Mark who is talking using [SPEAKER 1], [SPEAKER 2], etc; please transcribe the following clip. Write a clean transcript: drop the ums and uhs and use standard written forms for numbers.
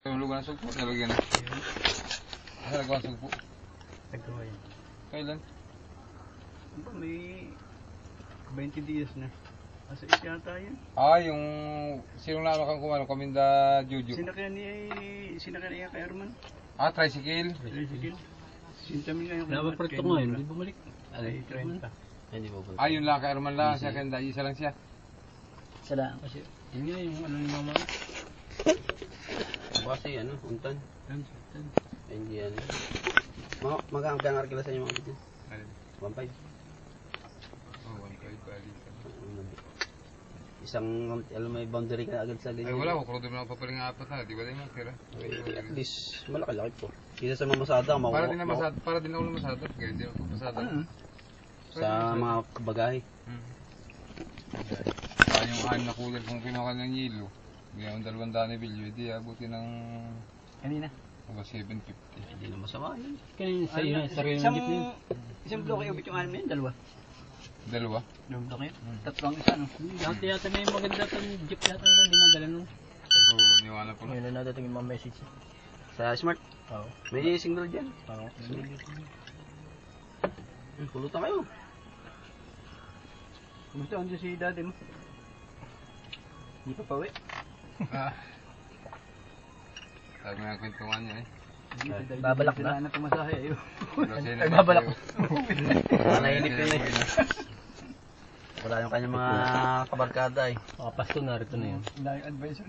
[SPEAKER 1] Lugar ng sugpo, nalagyan na. Nalagyan ng sugpo.
[SPEAKER 2] Nagawa yan.
[SPEAKER 1] Kailan?
[SPEAKER 2] Ano ba, may 20 days na. Asa yata yun.
[SPEAKER 1] Yung sinong naman kang kumano, Kaminda Juju.
[SPEAKER 2] Sinakyan niya kay Herman.
[SPEAKER 1] Tricycle.
[SPEAKER 2] Tricycle. Sintamin nga yung
[SPEAKER 3] Napaparito ko ngayon, hindi bumalik.
[SPEAKER 2] Ay, 30.
[SPEAKER 3] Hindi bumalik.
[SPEAKER 1] Yun lang, kay Herman lang. Siya kanda, isa lang siya.
[SPEAKER 3] Sala, kasi yun nga yung ano ni mama. Kasi ano, untan. Hindi yan. Magang arkila sa inyo mga bitin. 1.5.
[SPEAKER 1] Oh, 1.5 bali.
[SPEAKER 3] Isang, alam may boundary ka agad sa ganyan.
[SPEAKER 1] Ay wala, kung din ako papaling apat na, di ba din mga tira?
[SPEAKER 3] At least, malaki-laki po. Isa sa mga masada,
[SPEAKER 1] Para din ako masada, kaya di ako masada.
[SPEAKER 3] Sa mga kabagahe.
[SPEAKER 1] Yung anim na cooler kung kinuha ng yelo. Bigyan ng 200 bilyo, di abuti ng...
[SPEAKER 2] Kanina.
[SPEAKER 1] 750.
[SPEAKER 3] Hindi na masama yun.
[SPEAKER 2] Kanina sa iyo, sarili ng jeep niyo. Isang bloke ubit yung anim na yun, dalawa.
[SPEAKER 1] Dalawa?
[SPEAKER 2] Dalawang bloke yun. Tatlong isa, no?
[SPEAKER 3] Dati yata may maganda itong jeep yata yung dinadala nun.
[SPEAKER 1] Oo, niwala po na.
[SPEAKER 3] Ngayon na nadating yung mga message. Sa Smart? Oo. May single dyan. Oo. Pulutan kayo.
[SPEAKER 2] Gusto andun si daddy mo. Hindi pa pawi.
[SPEAKER 1] Sabi nga kwentuhan niya
[SPEAKER 3] Babalak na.
[SPEAKER 2] Wala na pumasahe eh.
[SPEAKER 1] Ay, babalak.
[SPEAKER 3] Nanahilip yun eh. Wala yung kanyang mga kabarkada eh. Mga pasto narito na yun.
[SPEAKER 2] Dahil advice yun.